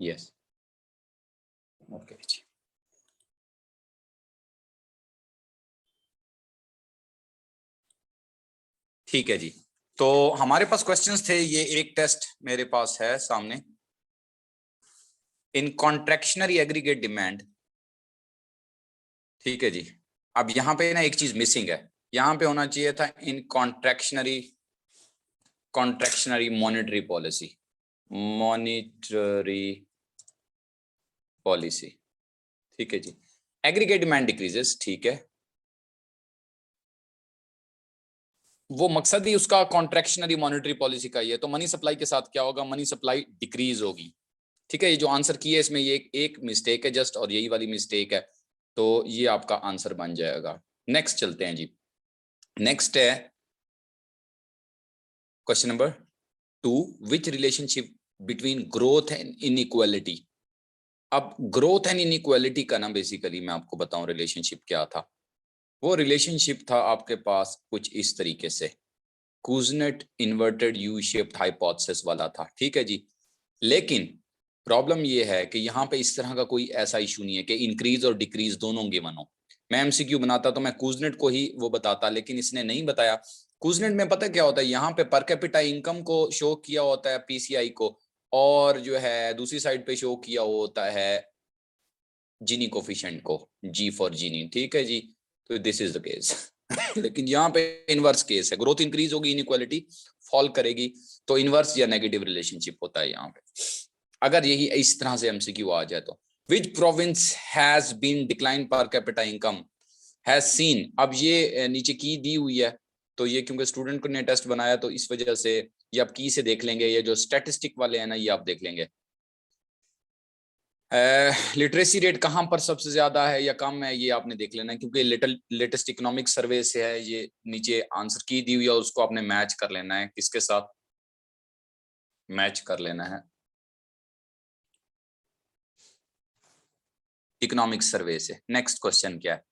Yes, okay जी। ठीक है जी, तो हमारे पास क्वेश्चंस थे, ये एक टेस्ट मेरे पास है सामने। इन कॉन्ट्रैक्शनरी एग्रीगेट डिमांड, ठीक है जी। अब यहाँ पे ना एक चीज मिसिंग है, यहाँ पे होना चाहिए था इन कॉन्ट्रैक्शनरी मॉनेटरी पॉलिसी, ठीक है जी। एग्रीगेट डिमांड डिक्रीजेस, ठीक है, वो मकसद ही उसका कॉन्ट्रैक्शनरी मॉनेटरी पॉलिसी का ही है। तो मनी सप्लाई के साथ क्या होगा, मनी सप्लाई डिक्रीज होगी, ठीक है। ये जो आंसर की है इसमें ये एक मिस्टेक है जस्ट, और यही वाली मिस्टेक है, तो ये आपका आंसर बन जाएगा। नेक्स्ट चलते हैं जी। नेक्स्ट है question number 2, which relationship between growth and inequality. अब ग्रोथ एंड इनइक्वालिटी का ना बेसिकली मैं आपको बताऊं रिलेशनशिप क्या था। वो रिलेशनशिप था आपके पास कुछ इस तरीके से, कूजनेट इन्वर्टेड यू शेप्ड हाइपोथेसिस वाला था, ठीक है जी। लेकिन प्रॉब्लम ये है कि यहाँ पे इस तरह का कोई ऐसा इशू नहीं है कि इंक्रीज और डिक्रीज दोनों गिवन हो। मैं एमसीक्यू बनाता तो मैं कूजनेट को ही वो बताता, लेकिन इसने नहीं बताया। कूजनेट में पता क्या होता है, यहाँ पे पर कैपिटा इनकम को शो किया होता है, पीसीआई को, और जो है दूसरी साइड पे शो किया होता है जीनी कोफिशिएंट को, जी फॉर जीनी, ठीक है जी। तो दिस इज द केस। लेकिन यहाँ पे इनवर्स केस है, ग्रोथ इंक्रीज होगी, इनइक्वालिटी फॉल करेगी, तो इनवर्स या नेगेटिव रिलेशनशिप होता है यहाँ पे। अगर यही इस तरह से एमसीक्यू आ जाए तो, which province has been decline per capita income has seen. अब ये नीचे की दी हुई है, तो ये क्योंकि स्टूडेंट ने टेस्ट बनाया तो इस वजह से ये आप की से देख लेंगे, ये जो स्टैटिस्टिक वाले हैं ना ये आप देख लेंगे। लिटरेसी रेट कहाँ पर सबसे ज्यादा है या कम है ये आपने देख लेना है, क्योंकि लेटेस्ट इकोनॉमिक सर्वे से है, ये नीचे आंसर की दी हुई है, उसको आपने मैच कर लेना है, किसके साथ मैच कर लेना है, इकोनॉमिक सर्वे से। नेक्स्ट क्वेश्चन क्या है,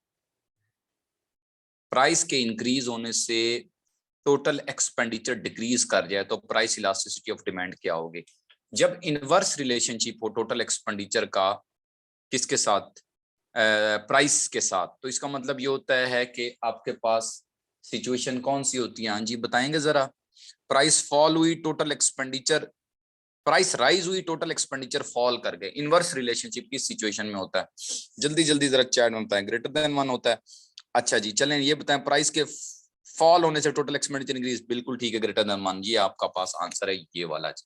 प्राइस के इंक्रीज होने से टोटल एक्सपेंडिचर डिक्रीज कर जाए तो प्राइस इलास्टिसिटी ऑफ डिमांड क्या होगी। जब इनवर्स रिलेशनशिप हो टोटल एक्सपेंडिचर का किसके साथ, प्राइस के साथ, तो इसका मतलब ये होता है कि आपके पास सिचुएशन कौन सी होती है, हाँ जी बताएंगे जरा। प्राइस फॉल हुई, टोटल एक्सपेंडिचर, प्राइस राइज हुई, टोटल एक्सपेंडिचर फॉल कर गए। इनवर्स रिलेशनशिप की सिचुएशन में होता है, जल्दी जल्दी जरा चैट में बताएं, ग्रेटर देन 1 होता है। अच्छा जी चलें, ये बताएं प्राइस के फॉल होने से टोटल एक्सपेंडिचर इंक्रीज, बिल्कुल ठीक है, ग्रेटर देन 1, ये आपका पास आंसर है ये वाला जी,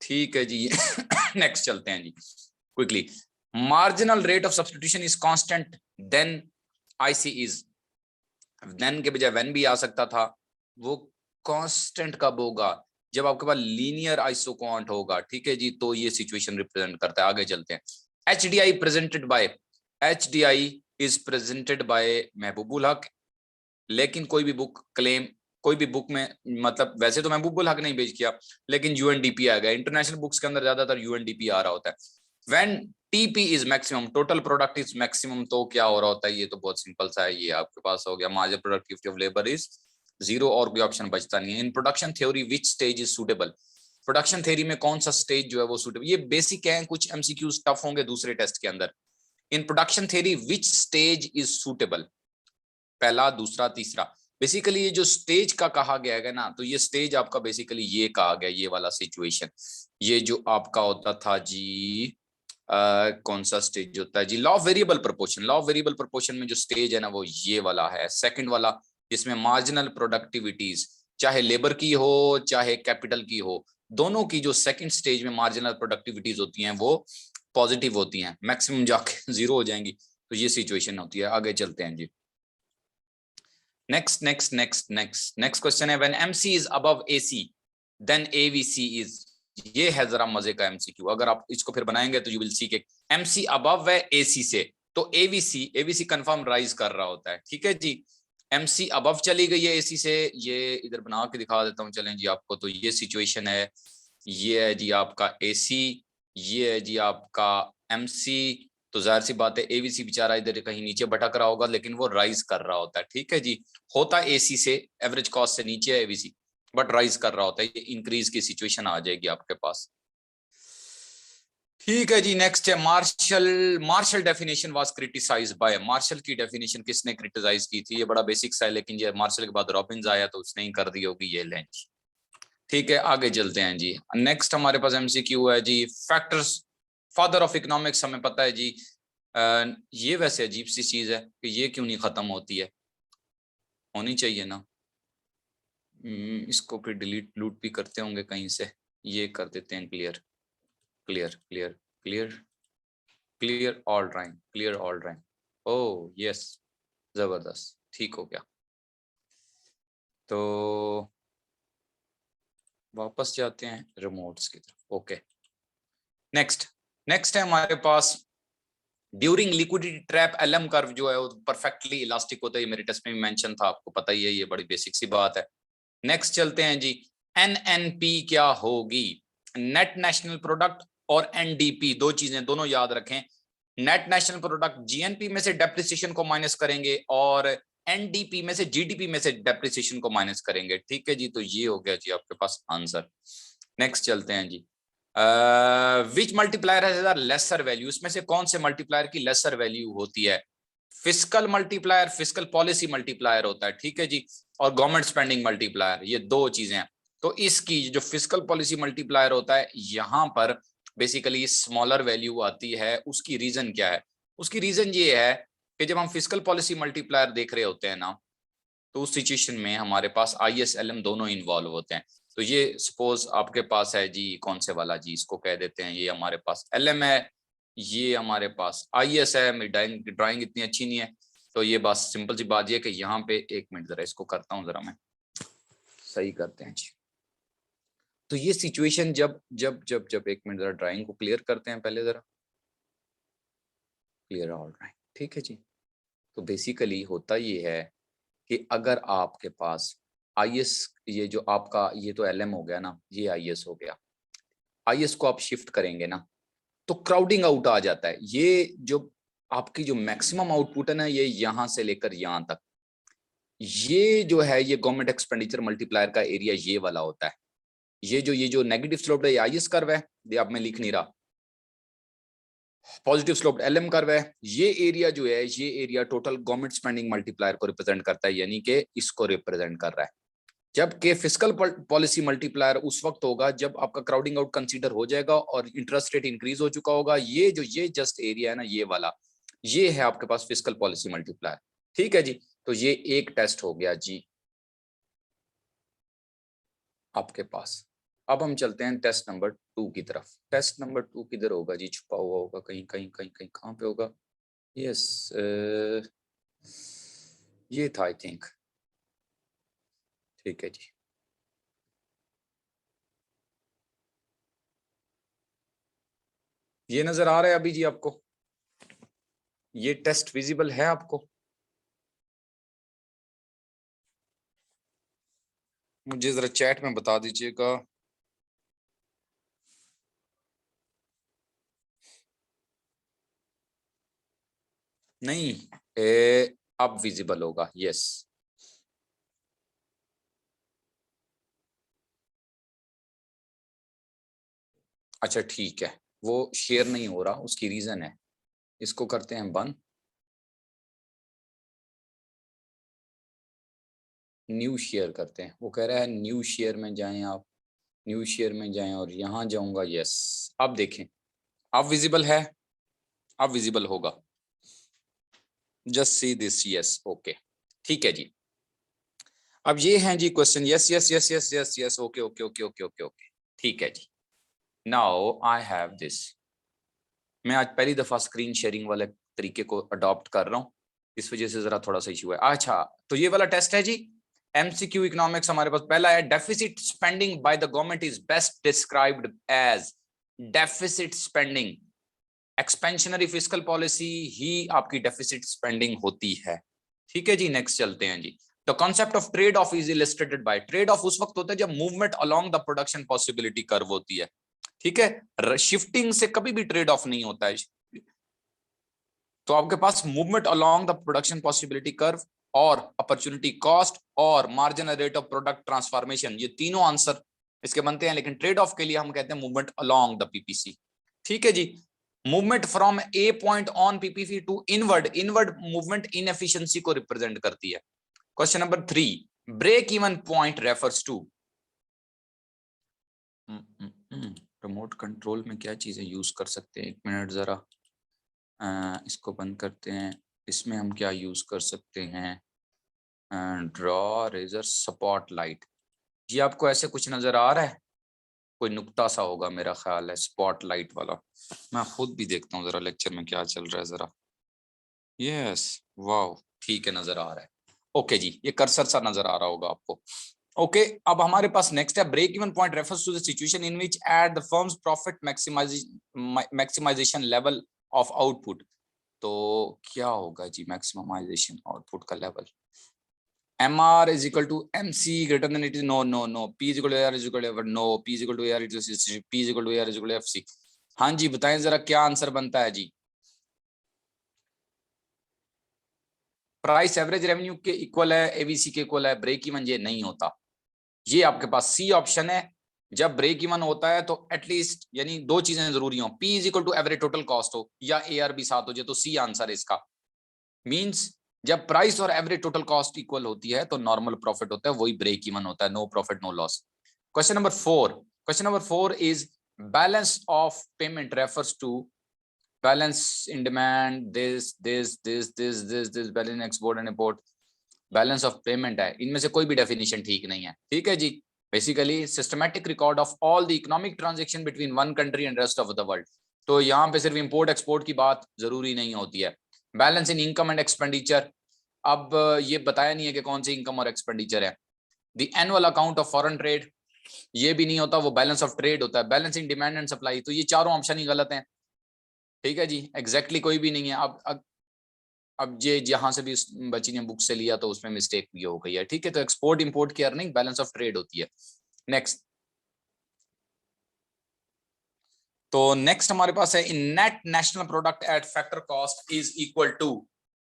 ठीक है जी। नेक्स्ट चलते हैं जी quickly. Marginal rate of substitution is constant then IC is, then के बजाय व्हेन भी आ सकता था। वो कांस्टेंट कब होगा, जब आपके पास लीनियर आइसोक्वांट होगा, ठीक है जी, तो ये सिचुएशन रिप्रेजेंट करता है। आगे चलते हैं। HDI presented by, HDI is presented by Mahbubul हक, लेकिन कोई भी बुक क्लेम, कोई भी बुक में, मतलब वैसे तो महबूबुल हक नहीं पेश किया, लेकिन यूएनडीपी आ गया। इंटरनेशनल बुक्स के अंदर ज्यादातर यूएनडीपी आ रहा होता है। When TP is maximum, total product is maximum, तो क्या हो रहा होता है, ये तो बहुत सिंपल सा है, ये आपके पास हो गया, marginal productivity of labour is 0, और कोई ऑप्शन बचता नहीं है। In production theory which stage is suitable, production theory में कौन सा स्टेज जो है वो सूटेबल, ये बेसिक है, कुछ एमसीक्यूज टफ होंगे दूसरे टेस्ट के अंदर। In production theory which stage is suitable, पहला, दूसरा, तीसरा, बेसिकली ये जो स्टेज का कहा गया है ना, तो ये स्टेज आपका बेसिकली ये कहा गया, ये वाला सिचुएशन, ये जो आपका होता था जी, कौन सा स्टेज होता है जी, law of variable proportion. Law of variable proportion में जो स्टेज है ना वो ये वाला है, सेकंड वाला, जिसमें मार्जिनल प्रोडक्टिविटीज, चाहे लेबर की हो चाहे कैपिटल की हो, दोनों की जो सेकंड स्टेज में मार्जिनल प्रोडक्टिविटीज होती हैं वो पॉजिटिव होती हैं, मैक्सिमम जाके 0 हो जाएंगी, तो ये सिचुएशन होती है। आगे चलते हैं जी। नेक्स्ट क्वेश्चन है, when MC is above AC then AVC is, ये है जरा मजे का एमसीक्यू। अगर आप इसको फिर बनाएंगे तो यू विल सी के एमसी अबव है एसी से, तो एवीसी कंफर्म राइज कर रहा होता है, ठीक है जी। एमसी अबव चली गई है एसी से, ये इधर बना के दिखा देता हूँ, चलें जी आपको, तो ये सिचुएशन है, ये है जी आपका एसी, ये है जी आपका एमसी, तो जाहिर सी बात है एवीसी बेचारा इधर कहीं नीचे भटक रहा होगा, लेकिन वो राइज कर रहा होता है, ठीक है जी। होता एसी से, एवरेज कॉस्ट से नीचे है एवीसी, बट राइज कर रहा होता है, ये इंक्रीज की सिचुएशन आ जाएगी आपके पास, ठीक है जी, नेक्स्ट है Marshall. Marshall definition was criticised by, Marshall की डेफिनेशन किसने क्रिटिसाइज की थी? ये बड़ा बेसिक सा है, लेकिन ये मार्शल के बाद रॉबिन्स आया तो उसने ही कर दी होगी ये लेंच। ठीक है, आगे चलते हैं जी। नेक्स्ट हमारे पास एमसीक्यू है जी, फैक्टर्स, फादर ऑफ इकोनॉमिक्स हमें पता है जी। ये वैसे अजीब सी चीज है कि ये क्यों नहीं खत्म होती है, होनी चाहिए ना। इसको फिर डिलीट लूट भी करते होंगे कहीं से, ये कर देते हैं clear, clear clear clear clear all right, clear all right. Oh yes, जबरदस्त, ठीक हो गया। तो वापस जाते हैं रिमोट्स की तरफ। ओके, नेक्स्ट नेक्स्ट है हमारे पास during liquidity trap LM curve जो है वो परफेक्टली इलास्टिक होता है, ये मेरे टेस्ट में भी मेंशन था, आपको पता ही है, ये बड़ी बेसिक सी बात है। नेक्स्ट चलते हैं जी, एनएनपी क्या होगी? नेट नेशनल प्रोडक्ट और एनडीपी, दो चीजें दोनों याद रखें। नेट नेशनल प्रोडक्ट जीएनपी में से डेप्रिसिएशन को माइनस करेंगे और एनडीपी में से जीडीपी में से डेप्रिसिएशन को माइनस करेंगे। ठीक है जी, तो ये हो गया जी आपके पास आंसर। नेक्स्ट चलते हैं जी, विच मल्टीप्लायर हैज लेसर वैल्यू, इसमें से कौन से मल्टीप्लायर की लेसर वैल्यू होती है? Fiscal multiplier, fiscal policy multiplier होता है, ठीक है जी, और गवर्नमेंट स्पेंडिंग मल्टीप्लायर, ये दो चीजें हैं। तो इसकी जो फिस्कल पॉलिसी मल्टीप्लायर होता है, यहां पर बेसिकली स्मॉलर वैल्यू आती है। उसकी रीजन क्या है? उसकी रीजन ये है कि जब हम फिस्कल पॉलिसी मल्टीप्लायर देख रहे होते हैं ना, तो उस सिचुएशन में हमारे पास ISLM दोनों इन्वॉल्व होते हैं। तो ये सपोज आपके पास है जी, कौन से वाला जी, इसको कह देते हैं, ये हमारे पास LM है, ये हमारे पास IS है। मेरी ड्राइंग इतनी अच्छी नहीं है, तो ये बात सिंपल सी बात ये कि यहाँ पे, एक मिनट जरा इसको करता हूँ, जरा मैं सही करते हैं जी। तो ये सिचुएशन जब जब जब जब एक मिनट जरा ड्राइंग को क्लियर करते हैं पहले जरा, क्लियर ऑल राइट, ठीक है जी। तो बेसिकली होता ये है कि अगर आपके पास IS, ये जो आपका ये तो LM हो गया ना, ये IS हो गया, IS को आप शिफ्ट करेंगे ना, तो क्राउडिंग आउट आ जाता है। ये जो आपकी जो मैक्सिमम आउटपुट है ना, ये यहां से लेकर यहां तक, ये जो है ये गवर्नमेंट एक्सपेंडिचर मल्टीप्लायर का एरिया ये वाला होता है। ये जो नेगेटिव स्लोप है, ये IS कर्व है, ये अब मैं लिख नहीं रहा, पॉजिटिव स्लोप LM कर्व है। ये एरिया जो है, ये area total government spending multiplier को रिप्रेजेंट करता है, यानी कि इसको रिप्रेजेंट कर रहा है। जबकि फिस्कल पॉलिसी मल्टीप्लायर उस वक्त होगा जब आपका क्राउडिंग आउट कंसीडर हो जाएगा और इंटरेस्ट रेट इंक्रीज हो चुका होगा। ये जस्ट एरिया है ना, ये वाला, ये है आपके पास फिस्कल पॉलिसी मल्टीप्लायर। ठीक है जी, तो ये एक टेस्ट हो गया जी आपके पास। अब हम चलते हैं टेस्ट नंबर 2 की तरफ। टेस्ट नंबर 2 किधर होगा जी? छुपा हुआ होगा कहीं कहीं कहीं कहीं, कहाँ पे होगा? यस, ये था आई थिंक। ठीक है जी, ये नजर आ रहा है अभी जी आपको? ये टेस्ट विजिबल है आपको? मुझे जरा चैट में बता दीजिएगा। नहीं, अब विजिबल होगा, यस। अच्छा ठीक है, वो शेयर नहीं हो रहा, उसकी रीजन है, इसको करते हैं बंद। न्यू शेयर करते हैं, वो कह रहा है न्यू शेयर में जाएं आप, न्यू शेयर में जाएं और यहां जाऊंगा, यस। अब देखें, अब विजिबल है, अब विजिबल होगा। Just see this, yes, okay, ठीक है जी। अब ये हैं जी question, yes yes yes yes yes yes, okay okay okay okay okay okay, ठीक है जी। नाउ आई हैव दिस, मैं आज पहली दफा स्क्रीन शेयरिंग वाले तरीके को अडॉप्ट कर रहा हूँ, इस वजह से जरा थोड़ा सा इशू है। अच्छा, तो ये वाला टेस्ट है जी, MCQ इकोनॉमिक्स हमारे पास पहला है, deficit spending by the government is best described as, deficit spending, expansionary fiscal policy ही आपकी डेफिसिट स्पेंडिंग होती है। ठीक है जी, नेक्स्ट चलते हैं जी। The concept of trade off is illustrated by, trade off उस वक्त होता है जब movement along the production possibility curve होती है। ठीक है, शिफ्टिंग से कभी भी ट्रेड ऑफ नहीं होता है। तो आपके पास movement along the production possibility curve और अपॉर्चुनिटी कॉस्ट और marginal rate of product transformation, ये तीनों आंसर इसके बनते हैं, लेकिन ट्रेड ऑफ के लिए हम कहते हैं मूवमेंट अलोंग द PPC। ठीक है जी। Movement from a point on PPV to inward, inward movement inefficiency को रिप्रेजेंट करती है। Question number 3, break even point refers to. Remote control में क्या चीजें यूज कर सकते हैं, एक मिनट जरा इसको बंद करते हैं। इसमें हम क्या यूज कर सकते हैं, ड्रॉ रेजर स्पॉट लाइट। ये आपको ऐसे कुछ नजर आ रहा है, कोई नुक्ता सा होगा मेरा ख्याल है, स्पॉट लाइट वाला। मैं खुद भी देखता हूँ जरा लेक्चर में क्या चल रहा है जरा। यस, वाओ, ठीक है, नजर आ रहा है। ओके जी, ये कर्सर सा नजर आ रहा होगा आपको। ओके, अब हमारे पास नेक्स्ट है, break even point refers to the situation in which at the firm's profit maximisation level of output. तो क्या होगा जी मैक्सिमाइजेशन आउटपुट का level? MR is equal to MC greater than it is no P is equal to AR is equal to no P is equal to AR is equal to P is equal to AR is equal to FC। हाँ जी, बताएं जरा क्या answer बनता है जी। Price average revenue के equal है, ABC के equal है, ब्रेक इवन ये नहीं होता। ये आपके पास सी ऑप्शन है। जब ब्रेक इवन होता है तो एटलीस्ट यानी दो चीजें जरूरी हो, P is equal to average total cost हो या AR भी साथ हो जाए, तो सी आंसर है इसका। मींस जब प्राइस और एवरेज टोटल कॉस्ट इक्वल होती है तो नॉर्मल प्रॉफिट होता है, वही ब्रेक इवन होता है, no profit no loss. Question number 4, question number 4 is balance of payment refers to balance in demand, this balance in export and import. Balance of payment है, इनमें से कोई भी डेफिनेशन ठीक नहीं है। ठीक है जी, basically systematic record of all the economic transaction between one country and rest of the world. तो यहाँ पे सिर्फ इंपोर्ट एक्सपोर्ट की बात जरूरी नहीं होती है। Balance in income and expenditure, अब ये बताया नहीं है कि कौन सी इनकम और एक्सपेंडिचर है। The annual account of foreign trade, ये भी नहीं होता, वो बैलेंस ऑफ ट्रेड होता है। Balance in demand and supply, तो ये चारों ऑप्शन ही गलत हैं। ठीक है जी, एग्जैक्टली कोई भी नहीं है। अब ये जहां से भी बच्ची ने बुक से लिया तो उसमें मिस्टेक भी हो गई है। ठीक है, तो एक्सपोर्ट इंपोर्ट की अर्निंग बैलेंस ऑफ ट्रेड होती है। नेक्स्ट, तो नेक्स्ट हमारे पास है in net national product at factor cost is equal to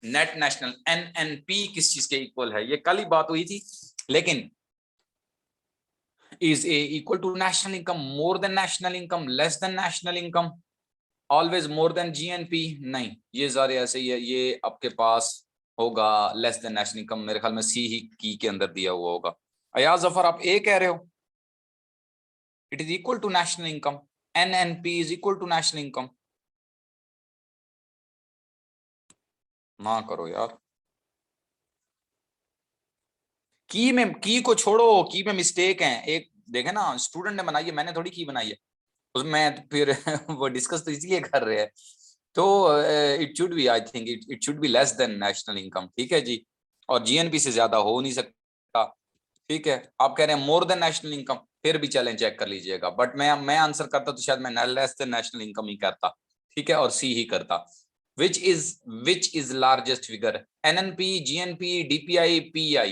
net national NNP किस चीज के इक्वल है? ये कल ही बात हुई थी, लेकिन is A equal to national income, more than national income, less than national income, always more than GNP? नहीं, ये सारे ऐसे ही है। ये आपके पास होगा लेस देन नेशनल इनकम, मेरे ख्याल में सी ही की के अंदर दिया हुआ होगा। अयाज जफर, आप ए कह रहे हो, it is equal to national income, NNP is equal to national income. ना करो यार, की को छोड़ो, की में मिस्टेक है एक, देखे ना, स्टूडेंट ने बनाई है, मैंने थोड़ी की बनाई है उसमें, फिर वो डिस्कस तो इसलिए कर रहे हैं। तो it should be, I think it should be less than national income. ठीक है जी, और GNP से ज्यादा हो नहीं सकता। ठीक है, आप कह रहे हैं मोर देन नेशनल इनकम, फिर भी चलें चेक कर लीजिएगा, बट मैं आंसर करता तो शायद मैं लेस देन नेशनल इनकम ही करता। ठीक है, और सी ही करता। Which is largest figure? NNP, GNP, DPI, PI?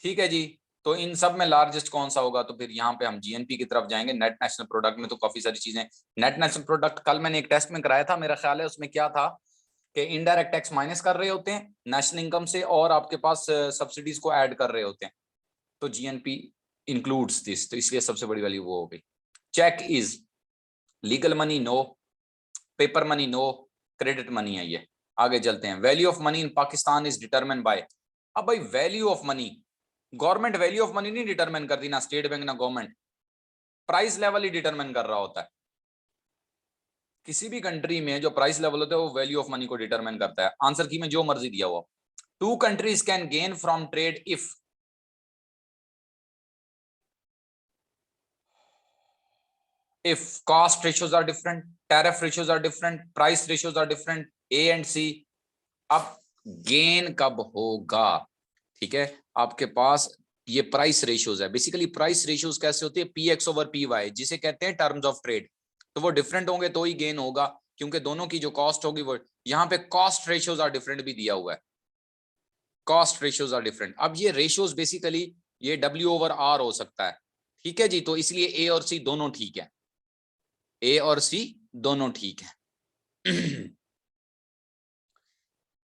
ठीक है जी, तो इन सब में लार्जेस्ट कौन सा होगा? तो फिर यहाँ पे हम GNP की तरफ जाएंगे। नेट नेशनल प्रोडक्ट में तो काफी सारी चीजें, नेट नेशनल प्रोडक्ट कल मैंने एक टेस्ट में कराया था, मेरा ख्याल है उसमें क्या था कि इनडायरेक्ट टैक्स माइनस कर रहे होते हैं नेशनल इनकम से, और आपके पास सब्सिडीज को ऐड कर रहे होते हैं, तो GNP इंक्लूड्स दिस, तो इसलिए सबसे बड़ी वैल्यू वो हो गई। Cheque is legal money, no. Paper money, no. Credit money है ये। आगे चलते हैं, value of money in Pakistan is determined by. अब भाई value of money, government value of money नहीं डिटरमिन करती, ना स्टेट बैंक ना गवर्नमेंट, प्राइस लेवल ही डिटरमिन कर रहा होता है। किसी भी कंट्री में जो प्राइस लेवल होता है वो वैल्यू ऑफ मनी को डिटरमिन करता है। आंसर की में जो मर्जी दिया हुआ, two countries can gain from trade if cost ratios are different, tariff ratios are different, price ratios are different, A and C। अब गेन कब होगा? ठीक है, आपके पास ये प्राइस रेशियोज है। बेसिकली प्राइस रेशियोज कैसे होती है? PX ओवर PY, जिसे कहते हैं टर्म्स ऑफ ट्रेड। तो वो डिफरेंट होंगे तो ही गेन होगा, क्योंकि दोनों की जो कॉस्ट होगी वो, यहाँ पे कॉस्ट रेशियोज आर डिफरेंट भी दिया हुआ है, कॉस्ट रेशियोज आर डिफरेंट। अब ये रेशियोज बेसिकली ये W ओवर R हो सकता है। ठीक है जी, तो इसलिए A और C दोनों ठीक है, A और C दोनों ठीक है।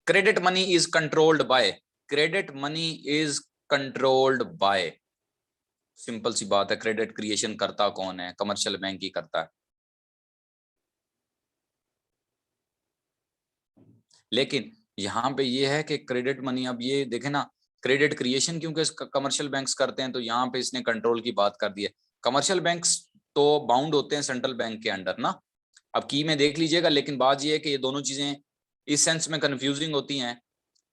Credit money is controlled by, credit money is controlled by, simple सी बात है। क्रेडिट क्रिएशन करता कौन है? कमर्शियल बैंक ही करता है। लेकिन यहाँ पे ये है कि क्रेडिट मनी, अब ये देखे ना, क्रेडिट क्रिएशन क्योंकि कमर्शियल बैंक्स करते हैं, तो यहाँ पे इसने कंट्रोल की बात कर दी है। कमर्शियल बैंक्स तो बाउंड होते हैं सेंट्रल बैंक के अंडर ना, अब की में देख लीजिएगा। लेकिन बात ये है कि ये दोनों चीजें इस सेंस में कंफ्यूजिंग होती हैं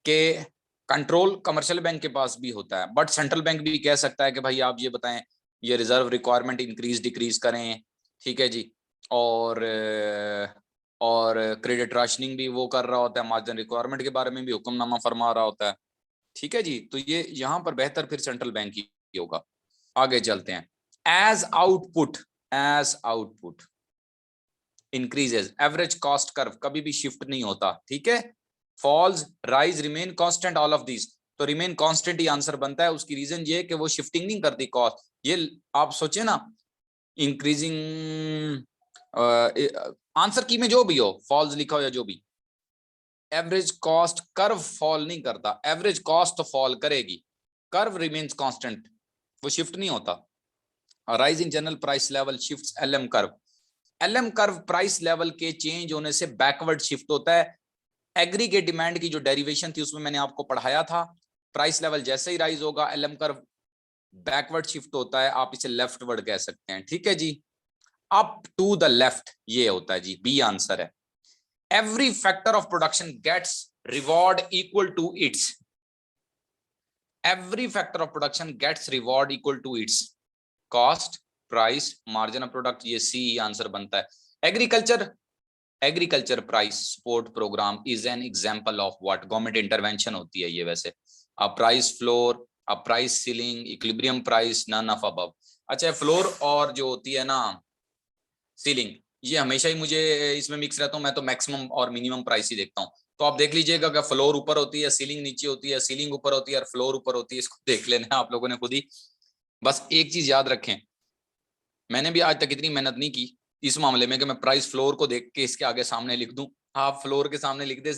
कि कंट्रोल कमर्शियल बैंक के पास भी होता है, बट सेंट्रल बैंक भी कह सकता है कि भाई आप ये बताएं, ये रिजर्व रिक्वायरमेंट इंक्रीज डिक्रीज करें, ठीक है जी। और और क्रेडिट राशनिंग भी वो कर रहा होता है, मार्जिन रिक्वायरमेंट के बारे में भी हुक्मनामा फरमा रहा होता है, ठीक है जी। तो ये यहाँ पर बेहतर फिर सेंट्रल बैंक ही होगा। आगे चलते हैं। As output increases, average cost curve कभी भी शिफ्ट नहीं होता, ठीक है। Falls, rise, remain constant, all of this. तो रिमेन कांस्टेंट ही आंसर बनता है। उसकी रीजन ये कि वो शिफ्टिंग नहीं करती कॉस्ट। ये आप सोचे ना, इंक्रीजिंग आंसर की में जो भी हो, फॉल्स लिखा हो या जो भी, एवरेज कॉस्ट कर्व फॉल नहीं करता, एवरेज कॉस्ट तो फॉल करेगी, कर्व रिमेन्स कांस्टेंट, वो शिफ्ट नहीं होता। Rising general price level shifts LM curve, LM curve price level के चेंज होने से बैकवर्ड शिफ्ट होता है। एग्रीगेट डिमांड की जो डेरिवेशन थी उसमें मैंने आपको पढ़ाया था, प्राइस लेवल जैसे ही राइज होगा एलएम कर्व बैकवर्ड शिफ्ट होता है, आप इसे लेफ्टवर्ड कह सकते हैं, ठीक है जी। अप टू द लेफ्ट ये होता है जी, बी आंसर है। Every factor of production gets reward equal to its, every factor of production gets reward equal to its cost, price, margin of product, ये सी आंसर बनता है। Agriculture price support programme is an example of what, government intervention होती है ये वैसे। A price floor, a price ceiling, equilibrium price, none of above. अच्छा, floor और जो होती है ना सीलिंग, ये हमेशा ही मुझे इसमें मिक्स रहता हूँ, मैं तो मैक्सिमम और मिनिमम प्राइस ही देखता हूँ। तो आप देख लीजिएगा कि फ्लोर ऊपर होती है, सीलिंग नीचे होती है, सीलिंग ऊपर होती है और फ्लोर ऊपर होती है, इसको देख लेना आप लोगों ने खुद ही। बस एक चीज याद रखें, मैंने भी आज तक इतनी मेहनत नहीं की इस मामले में कि मैं प्राइस फ्लोर को देख के इसके आगे सामने लिख दूं। आप फ्लोर के सामने लिख दे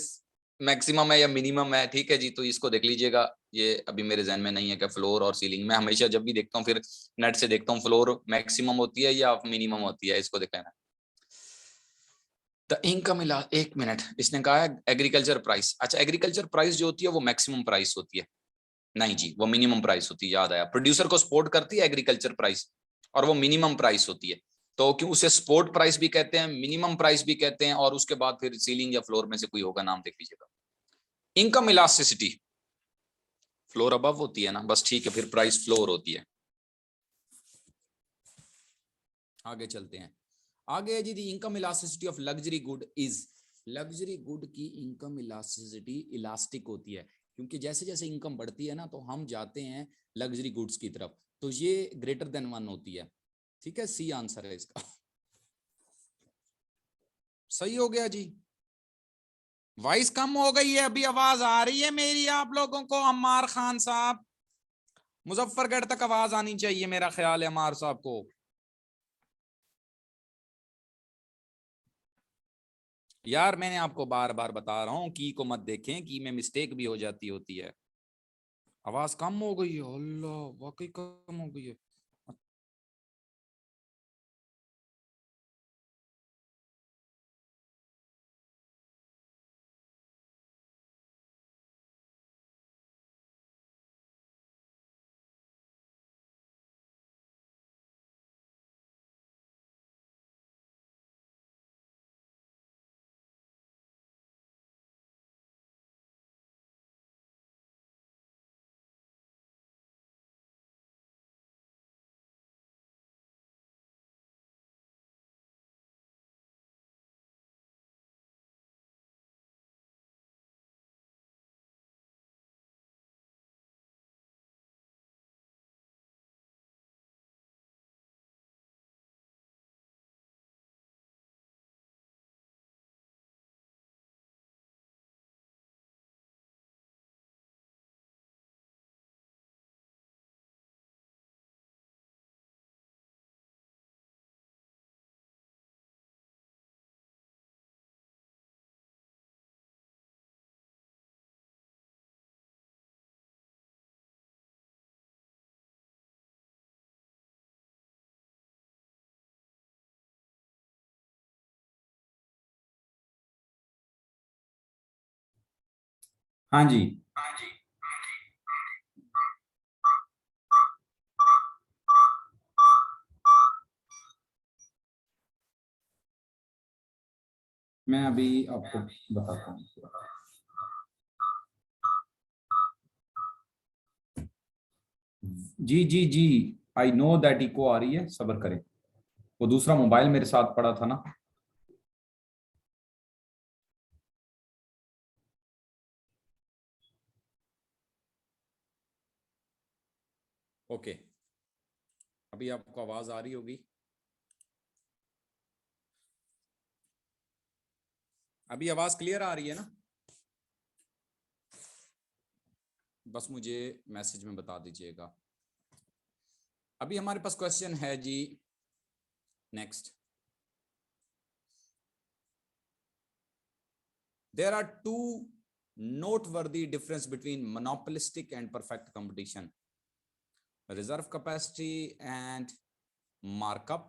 मैक्सिमम है या मिनिमम है, ठीक है जी। तो इसको देख लीजिएगा, ये अभी मेरे जहन में नहीं है कि फ्लोर और सीलिंग, मैं हमेशा जब भी देखता हूँ फिर नेट से देखता हूँ फ्लोर मैक्सिमम होती है या मिनिमम होती है, इसको देख लेना। द इनकम, एक मिनट, इसने कहा है एग्रीकल्चर प्राइस। अच्छा, एग्रीकल्चर प्राइस जो होती है वो मैक्सिमम प्राइस होती है? नहीं जी, वो मिनिमम प्राइस होती है, याद आया। प्रोड्यूसर को सपोर्ट करती है एग्रीकल्चर प्राइस और वो मिनिमम प्राइस होती है। तो क्यों उसे सपोर्ट प्राइस भी कहते हैं, मिनिमम प्राइस भी कहते हैं, और उसके बाद फिर सीलिंग या फ्लोर में से कोई होगा, नाम देख लीजिएगा। इनकम इलास्टिसिटी, फ्लोर अबव होती है ना, बस ठीक है, फिर प्राइस फ्लोर होती है। आगे चलते हैं। आगे है जी, the income elasticity of luxury good is, luxury good की इनकम इलास्टिसिटी इलास्टिक होती है, क्योंकि जैसे जैसे इनकम बढ़ती है ना तो हम जाते हैं लग्जरी गुड्स की तरफ, तो ये ग्रेटर देन 1 होती है, ठीक है। सी आंसर है इसका, सही हो गया जी। वॉइस कम हो गई है, अभी आवाज आ रही है मेरी आप लोगों को? अम्मार खान साहब, मुजफ्फरगढ़ तक आवाज आनी चाहिए, मेरा ख्याल है अम्मार साहब को। यार मैंने आपको बार बार बता रहा हूँ की को मत देखें, की में मिस्टेक भी हो जाती होती है। आवाज कम हो गई है, अल्लाह वाकई कम हो गई है। हाँ जी, मैं अभी आपको बताता हूँ। जी जी जी, आई नो दैट इको आ रही है, सब्र करें, वो दूसरा मोबाइल मेरे साथ पड़ा था ना। ओके, अभी आपको आवाज आ रही होगी। अभी आवाज क्लियर आ रही है ना? बस मुझे मैसेज में बता दीजिएगा। अभी हमारे पास क्वेश्चन है जी, next. There are two noteworthy difference between monopolistic and perfect competition: reserve capacity and markup,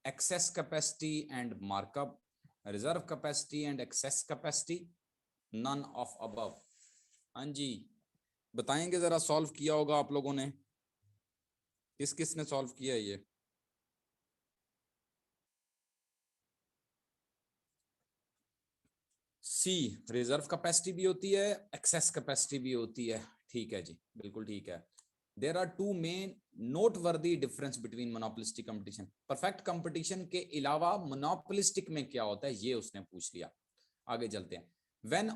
excess capacity and markup, reserve capacity and excess capacity, none of above। हाँ जी, बताएंगे जरा, सॉल्व किया होगा आप लोगों ने, किस किस ने सॉल्व किया ये? सी, रिजर्व कैपेसिटी भी होती है, एक्सेस कैपेसिटी भी होती है। ठीक है जी, बिल्कुल ठीक है। There are two main noteworthy difference between monopolistic competition. Perfect competition के अलावा मोनोपोलिस्टिक में क्या होता है ये उसने पूछ लिया। आगे चलते हैं। When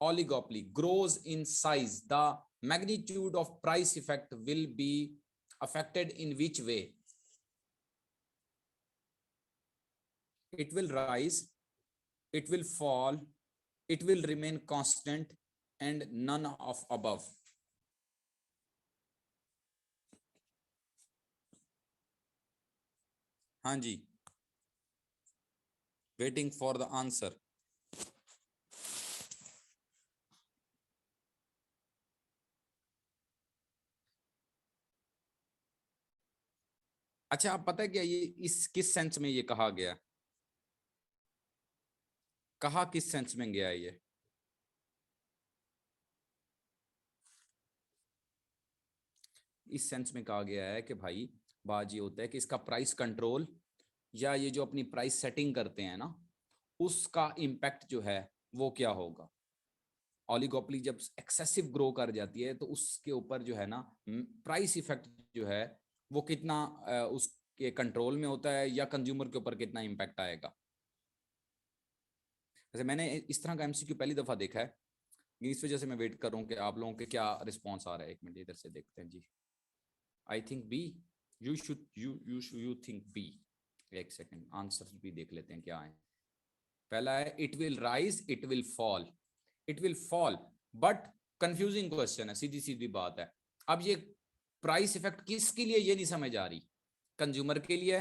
oligopoly grows in size, the magnitude of price effect will be affected in which way? It will rise, it will fall, it will remain constant, and none of above। हाँ जी, वेटिंग फॉर द आंसर। अच्छा, आप पता है क्या ये इस किस sense में ये कहा गया? कहा किस सेंस में गया ये? इस सेंस में कहा गया है कि भाई बात ये होता है कि इसका प्राइस कंट्रोल या ये जो अपनी प्राइस सेटिंग करते हैं ना, उसका इम्पैक्ट जो है वो क्या होगा। ऑलिगोपोली जब एक्सेसिव ग्रो कर जाती है तो उसके ऊपर जो है ना प्राइस इफेक्ट जो है वो कितना उसके कंट्रोल में होता है या कंज्यूमर के ऊपर कितना इम्पैक्ट आएगा। जैसे मैंने इस तरह का एमसीक्यू पहली दफा देखा है, इस वजह से मैं वेट कर रहा हूँ कि आप लोगों के क्या रिस्पॉन्स आ रहा है। एक मिनट इधर से देखते हैं जी। I think B, you think B. एक सेकेंड, आंसर भी देख लेते हैं क्या है। पहला है it will rise, it will fall. It will fall, but confusing question है, सीधी सीधी बात है। अब ये प्राइस इफेक्ट किसके लिए ये नहीं समझ आ रही, कंज्यूमर के लिए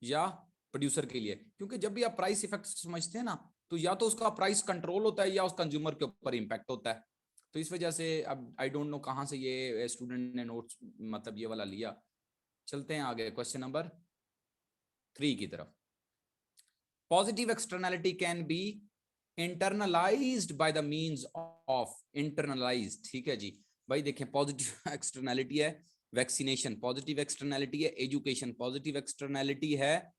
या प्रोड्यूसर के लिए? क्योंकि जब भी आप प्राइस इफेक्ट समझते हैं ना, तो या तो उसका प्राइस कंट्रोल होता है या उस कंज्यूमर के ऊपर इंपैक्ट होता है। तो इस वजह से अब आई डोंट नो कहां से ये स्टूडेंट ने नोट्स मतलब ये वाला लिया। चलते हैं आगे क्वेश्चन नंबर 3 की तरफ। Positive externality can be internalised by the means of internalised. ठीक है जी, भाई देखें, पॉजिटिव एक्सटर्नैलिटी है वैक्सीनेशन, पॉजिटिव एक्सटर्नैलिटी है एजुकेशन, पॉजिटिव एक्सटर्नैलिटी है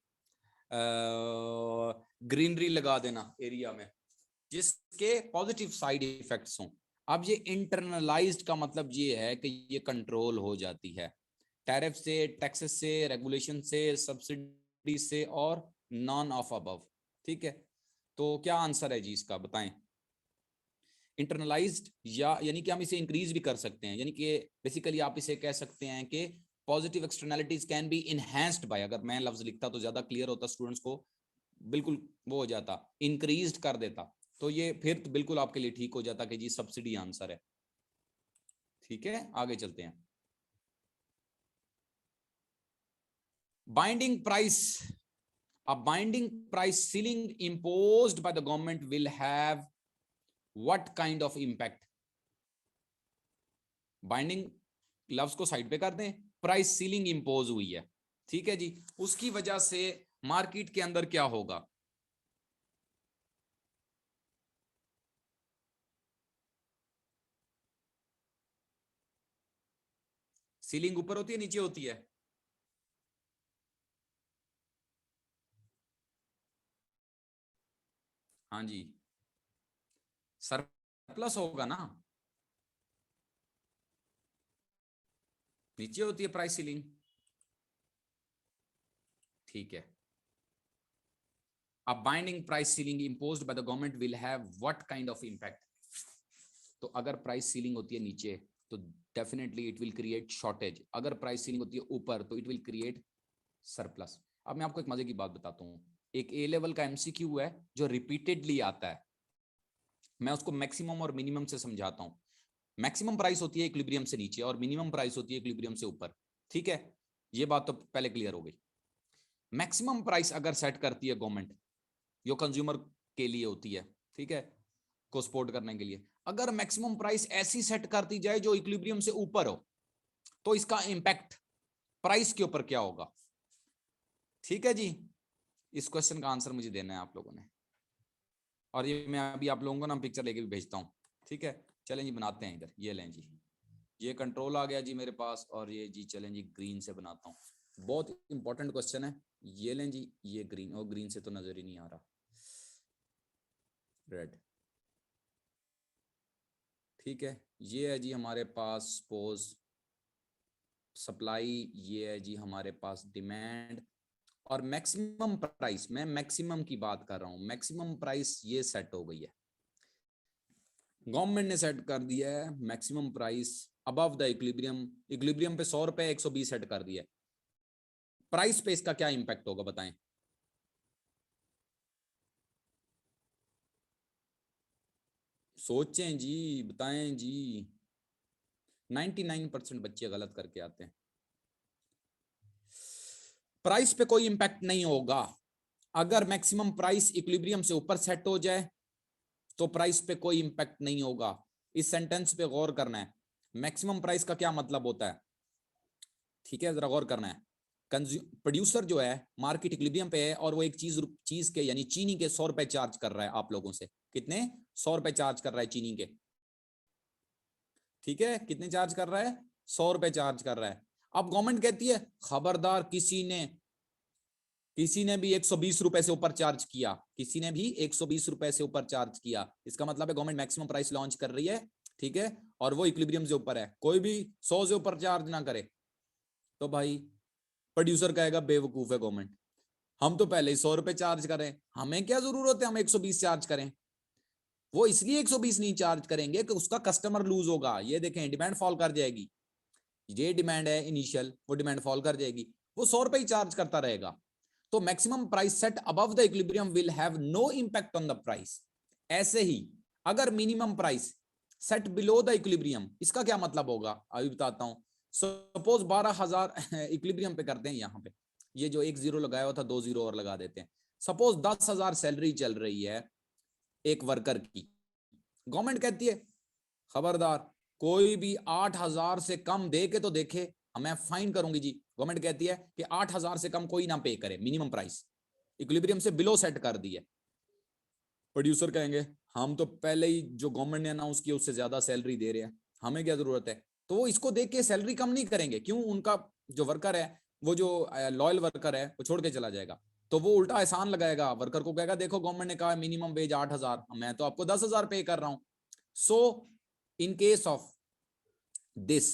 ग्रीनरी लगा देना एरिया में, जिसके पॉजिटिव साइड इफेक्ट्स हों। अब ये इंटरनलाइज्ड का मतलब ये है कि ये कंट्रोल हो जाती है टैरिफ से, टैक्सेस से, रेगुलेशन से, सब्सिडी से और नॉन ऑफ अबव। ठीक है, तो क्या आंसर है जी इसका, बताएं। इंटरनलाइज्ड या यानी कि हम इसे इंक्रीज भी कर सकते हैं, यानी कि बेसिकली आप इसे कह सकते हैं कि positive externalities can be enhanced by, अगर मैं लफ्ज लिखता तो ज्यादा क्लियर होता, स्टूडेंट्स को बिल्कुल वो हो जाता, इंक्रीज कर देता, तो ये फिर तो बिल्कुल आपके लिए ठीक हो जाता कि जी सब्सिडी आंसर है। ठीक है, आगे चलते हैं। Binding price, a binding price ceiling imposed by the government will have what kind of impact? Binding लफ्ज को साइड पे कर दें, प्राइस सीलिंग इंपोज हुई है, ठीक है जी, उसकी वजह से मार्केट के अंदर क्या होगा? सीलिंग ऊपर होती है नीचे होती है? हाँ जी, सरप्लस होगा ना, नीचे होती है प्राइस सीलिंग। ठीक है, अब binding price ceiling imposed bye the government will have what kind of impact? तो अगर प्राइस सीलिंग होती है नीचे तो definitely it will create shortage, अगर प्राइस सीलिंग होती है ऊपर तो इट विल क्रिएट सरप्लस। अब मैं आपको एक मजे की बात बताता हूँ, एक ए लेवल का एमसीक्यू है जो रिपीटेडली आता है, मैं उसको मैक्सिमम और मिनिमम से समझाता हूँ। मैक्सिमम प्राइस होती है इक्विलिब्रियम से नीचे और मिनिमम प्राइस होती है इक्विलिब्रियम से ऊपर, ठीक है, ये बात तो पहले क्लियर हो गई। मैक्सिमम प्राइस अगर सेट करती है गवर्नमेंट, जो कंज्यूमर के लिए होती है, ठीक है, को सपोर्ट करने के लिए, अगर मैक्सिमम प्राइस ऐसी सेट करती जाए जो इक्विलिब्रियम से ऊपर हो, तो इसका इंपैक्ट प्राइस के ऊपर क्या होगा? ठीक है जी, इस क्वेश्चन का आंसर मुझे देना है आप लोगों ने, और ये मैं अभी आप लोगों को ना पिक्चर लेके भी भेजता हूँ, ठीक है। चलें जी बनाते हैं इधर, ये लें जी, ये कंट्रोल आ गया जी मेरे पास, और ये जी चलें जी ग्रीन से बनाता हूँ, बहुत इंपॉर्टेंट क्वेश्चन है। ये लें जी, ये ग्रीन, और ग्रीन से तो नजर ही नहीं आ रहा, रेड, ठीक है। ये है जी हमारे पास सपोज सप्लाई, ये है जी हमारे पास डिमांड, और मैक्सिमम प्राइस, मैं मैक्सिमम की बात कर रहा हूं, मैक्सिमम प्राइस ये सेट हो गई है, गवर्नमेंट ने सेट कर दिया है maximum price above the equilibrium, equilibrium पे 100 रुपए 120 सेट कर दिया है, प्राइस पे इसका क्या इंपैक्ट होगा बताएं? सोचें जी, बताएं जी, 99% बच्चे गलत करके आते हैं। प्राइस पे कोई इंपैक्ट नहीं होगा, अगर मैक्सिमम प्राइस इक्विलिब्रियम से ऊपर सेट हो जाए तो प्राइस पे कोई इंपैक्ट नहीं होगा। इस सेंटेंस पे गौर करना है, मैक्सिमम प्राइस का क्या मतलब होता है, ठीक है, जरा गौर करना है। प्रोड्यूसर जो है मार्केट इक्विलिब्रियम पे है, और वो एक चीज के यानी चीनी के 100 रुपए चार्ज कर रहा है आप लोगों से, कितने? 100 रुपए चार्ज कर रहा है चीनी के, ठीक है, कितने चार्ज कर रहा है? 100 रुपए चार्ज कर रहा है। अब गवर्नमेंट कहती है खबरदार, किसी ने भी 120 रुपए से ऊपर चार्ज किया, किसी ने भी 120 रुपए से ऊपर चार्ज किया, इसका मतलब है गवर्नमेंट मैक्सिमम प्राइस लॉन्च कर रही है, ठीक है, और वो इक्विलिब्रियम से ऊपर है, कोई भी 100 से ऊपर चार्ज ना करे, तो भाई प्रोड्यूसर कहेगा बेवकूफ है गवर्नमेंट, हम तो पहले ही 100 रुपए चार्ज करें, हमें क्या जरूरत है हम 120 चार्ज करें। वो इसलिए 120 नहीं चार्ज करेंगे कि उसका कस्टमर लूज होगा, ये देखें डिमांड फॉल कर जाएगी, ये डिमांड है इनिशियल, वो डिमांड फॉल कर जाएगी, वो 100 रुपए ही चार्ज करता रहेगा। तो maximum price set above the equilibrium will have no impact on the price. ऐसे ही अगर minimum price set below the equilibrium, इसका क्या मतलब होगा अभी बताता हूं। सपोज 12,000 इक्विलिब्रियम पे करते हैं, यहां पे ये जो एक जीरो लगाया हुआ था 2 जीरो और लगा देते हैं। सपोज 10,000 सैलरी चल रही है एक वर्कर की, गवर्नमेंट कहती है खबरदार कोई भी 8,000 से कम दे के तो देखे, मैं फाइन करूंगी जी। गवर्नमेंट कहती है कि 8,000 से कम कोई ना पे करे, मिनिमम प्राइस इक्विलिब्रियम से बिलो सेट कर दी है। प्रोड्यूसर कहेंगे हम तो पहले ही जो गवर्नमेंट ने अनाउंस किया उससे ज्यादा सैलरी दे रहे हैं, हमें क्या जरूरत है, तो वो इसको देख के सैलरी कम नहीं करेंगे, क्यों, उनका जो वर्कर है, वो जो लॉयल वर्कर है वो छोड़ के चला जाएगा, तो वो उल्टा एहसान लगाएगा, वर्कर को कहेगा देखो गवर्नमेंट ने कहा मिनिमम वेज 8,000, मैं तो आपको 10,000 पे कर रहा हूं। So in case of this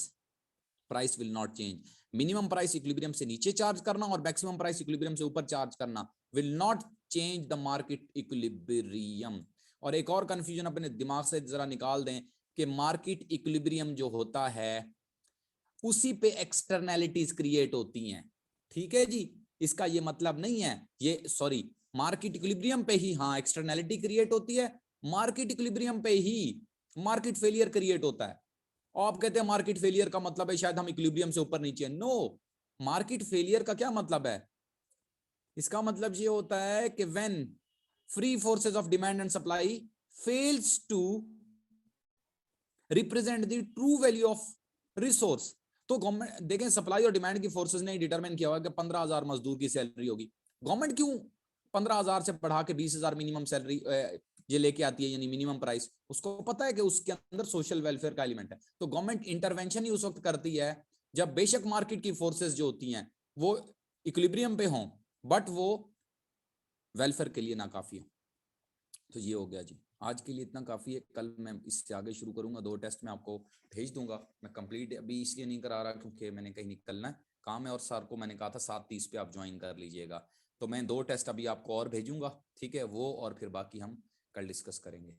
price will not change, minimum price equilibrium से नीचे चार्ज करना और मैक्सिमम प्राइस इक्विलिब्रियम से ऊपर चार्ज करना will not change the market equilibrium. और एक और कंफ्यूजन अपने दिमाग से जरा निकाल दें कि मार्केट इक्विलिब्रियम जो होता है उसी पे एक्सटर्नैलिटीज क्रिएट होती हैं, ठीक है जी, इसका ये मतलब नहीं है, ये सॉरी, मार्केट इक्विलिब्रियम पे ही हाँ एक्सटर्नैलिटी क्रिएट होती है, मार्केट इक्विलिब्रियम पे ही मार्केट फेलियर क्रिएट होता है। और आप कहते हैं मार्केट फेलियर का मतलब है शायद हम इक्विलिब्रियम से ऊपर नीचे, नो, मार्केट फेलियर का क्या मतलब है, इसका मतलब ये होता है कि when free forces of demand and supply fails to represent the true value of resource. तो गवर्नमेंट देखें सप्लाई और डिमांड की फोर्सेस ने डिटरमाइन किया हुआ कि 15,000 मजदूर की सैलरी होगी, गवर्नमेंट क्यों 15,000 से बढ़ा के 20,000 मिनिमम सैलरी ये लेके आती है, यानी मिनिमम प्राइस, उसको पता है कि उसके अंदर सोशल वेलफेयर का एलिमेंट है, तो गवर्नमेंट इंटरवेंशन ही उस वक्त करती है जब बेशक मार्केट की फोर्सेस जो होती हैं वो इक्विलिब्रियम पे हों बट वो वेलफेयर के लिए नाकाफी हो। तो ये हो गया जी, आज के लिए इतना काफी है। कल मैं इससे आगे शुरू करूंगा, 2 टेस्ट मैं आपको भेज दूंगा। मैं कंप्लीट अभी इसलिए नहीं करा रहा क्योंकि मैंने कहीं निकलना है, काम है, और सर को मैंने कहा था 7:30 पे आप ज्वाइन कर लीजिएगा। तो मैं 2 टेस्ट अभी आपको और भेजूंगा, ठीक है, वो और फिर बाकी हम कल डिस्कस करेंगे।